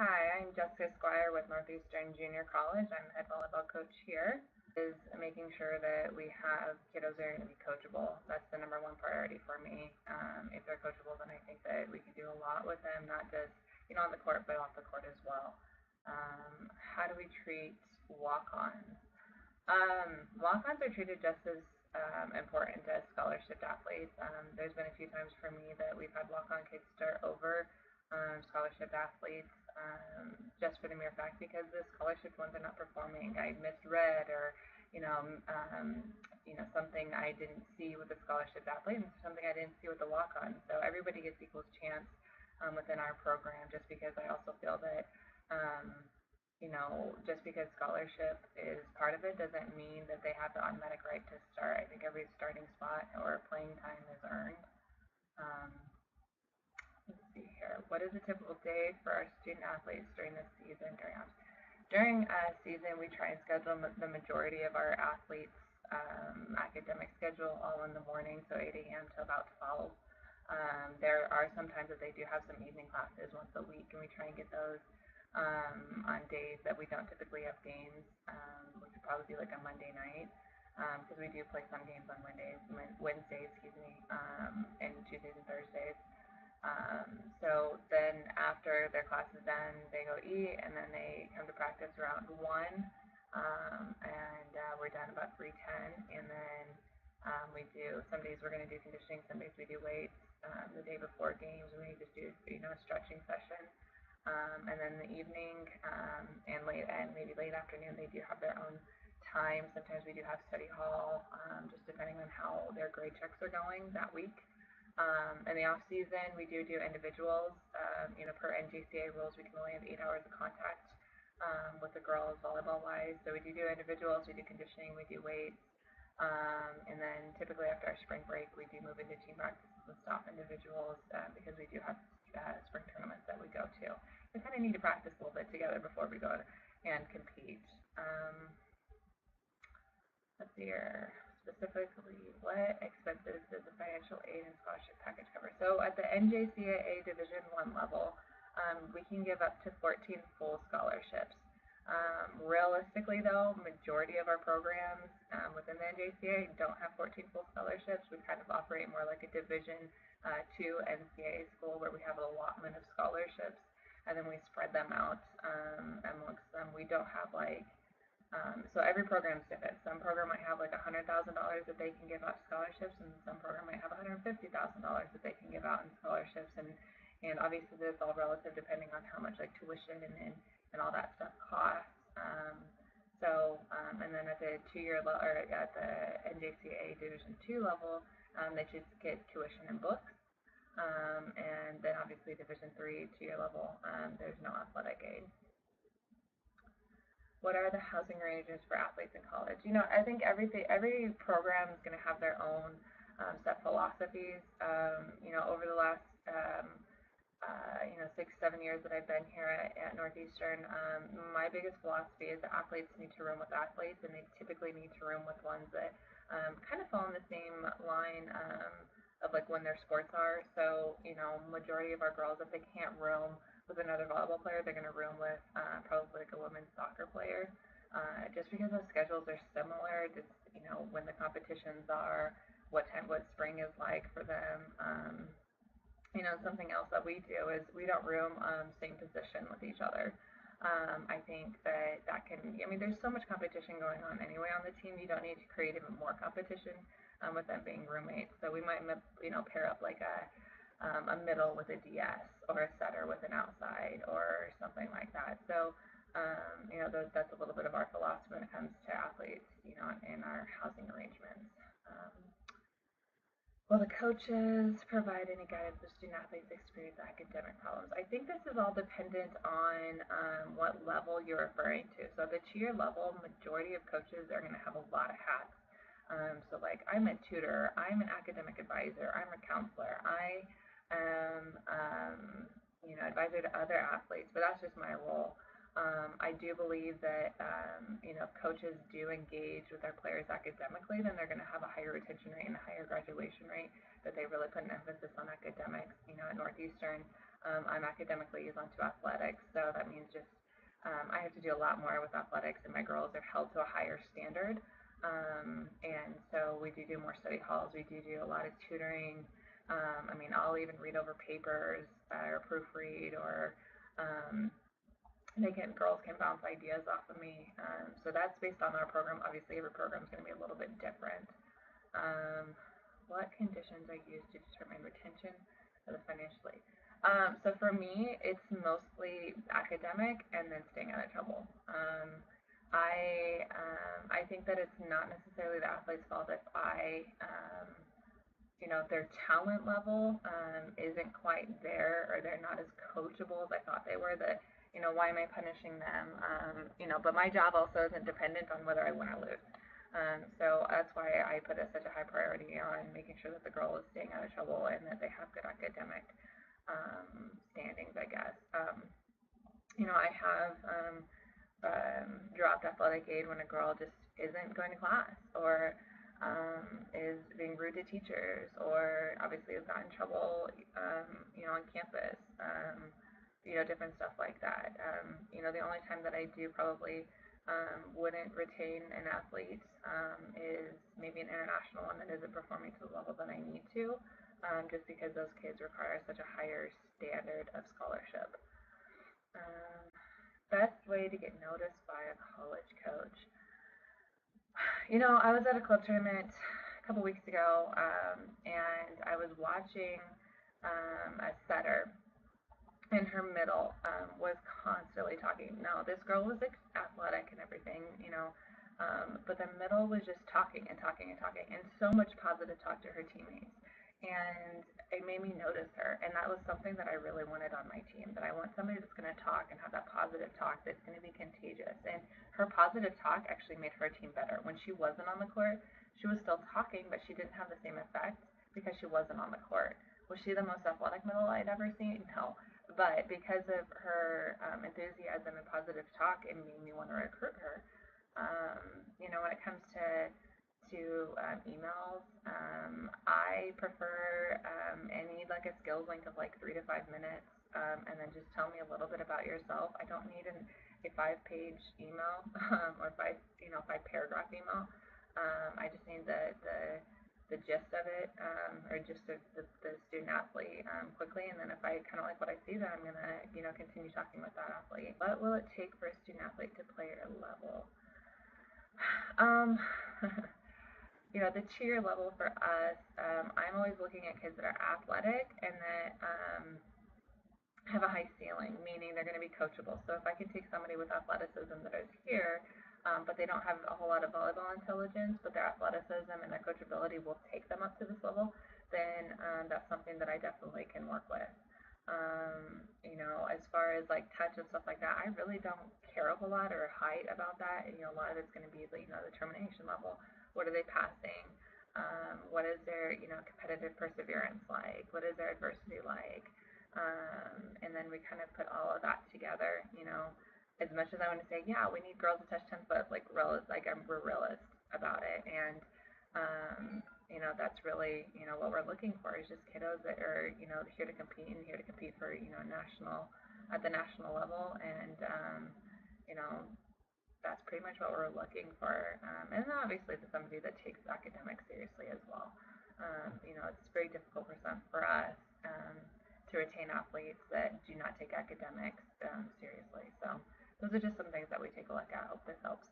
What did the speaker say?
Hi, I'm Jessica Squier with Northeastern Junior College. I'm the head volleyball coach here. Is making sure that we have kiddos that are going to be coachable. That's the number one priority for me. If they're coachable, then I think that we can do a lot with them, not just on the court, but off the court as well. How do we treat walk-ons? Walk-ons are treated just as important as scholarship athletes. There's been a few times for me that we've had walk-on kids start over scholarship athletes just for the mere fact because the scholarship ones are not performing. I misread or something I didn't see with the scholarship athlete and something I didn't see with the walk-on. So everybody gets equal chance within our program just because I also feel that just because scholarship is part of it doesn't mean that they have the automatic right to start. I think every starting spot or playing time is earned. Um, let's see here. What is a typical day for our student athletes during the season? During season, we try and schedule the majority of our athletes' academic schedule all in the morning, so 8 a.m. to about 12. There are some times that they do have some evening classes once a week, and we try and get those on days that we don't typically have games, which would probably be like a Monday night, because we do play some games on Wednesdays, and Tuesdays and Thursdays. So then after their class is done, they go eat, and then they come to practice around 1, and we're done about 3:10, and then some days we're going to do conditioning, some days we do weights. The day before games, we just do, a stretching session. And then in the evening and maybe late afternoon, they do have their own time. Sometimes we do have study hall, just depending on how their grade checks are going that week. In the off season, we do individuals. Per NJCA rules, we can only have 8 hours of contact with the girls volleyball wise. So we do individuals, we do conditioning, we do weights, and then typically after our spring break, we do move into team practices and stop individuals because we do have spring tournaments that we go to. We kind of need to practice a little bit together before we go and compete. Let's see here. Specifically, what expenses does the financial aid and scholarship package cover? So at the NJCAA Division I level, we can give up to 14 full scholarships. Realistically, though, majority of our programs within the NJCAA don't have 14 full scholarships. We kind of operate more like a Division II NCAA school where we have an allotment of scholarships, and then we spread them out amongst them. We don't have so every program is different. Some program might have like $100,000 that they can give out scholarships, and some program might have $150,000 that they can give out in scholarships. And obviously, this is all relative depending on how much like tuition and all that stuff costs. And then at the 2-year level or at the NJCAA Division II level, they just get tuition and books. And then obviously Division III 2-year level, there's no athletic aid. What are the housing arrangements for athletes in college? I think every program is going to have their own set philosophies. Over the last 6-7 years that I've been here at Northeastern, my biggest philosophy is that athletes need to room with athletes, and they typically need to room with ones that kind of fall in the same line of like when their sports are. So, majority of our girls, if they can't room with another volleyball player, they're going to room with probably like a women's soccer player, just because the schedules are similar. Just when the competitions are, what spring is like for them. Something else that we do is we don't room same position with each other. I think that can. There's so much competition going on anyway on the team. You don't need to create even more competition with them being roommates. So we might pair up like a middle with a DS or a setter with an outside or something like that. So, that's a little bit of our philosophy when it comes to athletes, in our housing arrangements. Will the coaches provide any guidance for student athletes experience academic problems? I think this is all dependent on what level you're referring to. So the 2-year level, majority of coaches are going to have a lot of hats. So like I'm a tutor, I'm an academic advisor, I'm a counselor, I am advisor to other athletes, but that's just my role. I do believe that if coaches do engage with their players academically, then they're going to have a higher retention rate and a higher graduation rate. That they really put an emphasis on academics. At Northeastern, I'm academically liaison to athletics, so that means just I have to do a lot more with athletics, and my girls are held to a higher standard. And so we do more study halls. We do a lot of tutoring. I mean, I'll even read over papers or proofread, or girls can bounce ideas off of me. So that's based on our program. Obviously, every program is going to be a little bit different. What conditions are used to determine retention of the financially? So for me, it's mostly academic and then staying out of trouble. I think that it's not necessarily the athlete's fault if their talent level isn't quite there, or they're not as coachable as I thought they were. That, why am I punishing them? But my job also isn't dependent on whether I win or lose. So that's why I put such a high priority on making sure that the girl is staying out of trouble and that they have good academic standings, I guess. I have dropped athletic aid when a girl just isn't going to class, or is being rude to teachers, or obviously has gotten in trouble, on campus, different stuff like that. The only time that I do probably wouldn't retain an athlete is maybe an international one that isn't performing to the level that I need to, just because those kids require such a higher standard of scholarship. Best way to get noticed by a college coach. I was at a club tournament a couple weeks ago, and I was watching a setter, and her middle was constantly talking. Now, this girl was athletic and everything, but the middle was just talking and talking and talking, and so much positive talk to her teammates. And it made me notice her, and that was something that I really wanted on my team, that I want somebody that's going to talk and have that positive talk that's going to be contagious. And her positive talk actually made her team better. When she wasn't on the court, she was still talking, but she didn't have the same effect because she wasn't on the court. Was she the most athletic middle I'd ever seen? No. But because of her enthusiasm and positive talk, it made me want to recruit her. When it comes to emails, I prefer any like a skills link of like 3 to 5 minutes, and then just tell me a little bit about yourself. I don't need a 5-page email or 5-paragraph email. I just need the gist of it, or just the student athlete quickly, and then if I kind of like what I see, then I'm gonna continue talking with that athlete. What will it take for a student athlete to play at a level? The cheer level for us, I'm always looking at kids that are athletic and that have a high ceiling, meaning they're going to be coachable. So if I can take somebody with athleticism that is here, but they don't have a whole lot of volleyball intelligence, but their athleticism and their coachability will take them up to this level, then that's something that I definitely can work with. As far as like touch and stuff like that, I really don't care a whole lot, or height about that. A lot of it's going to be the determination level. What are they passing? What is their competitive perseverance like? What is their adversity like? And then we kind of put all of that together. As much as I want to say, yeah, we need girls to touch 10 foot, we're realist about it, and that's really what we're looking for, is just kiddos that are here to compete, and here to compete for at the national level, and that's pretty much what we're looking for. And then obviously to somebody that takes academics seriously as well. It's very difficult for us to retain athletes that do not take academics seriously. So those are just some things that we take a look at. I hope this helps.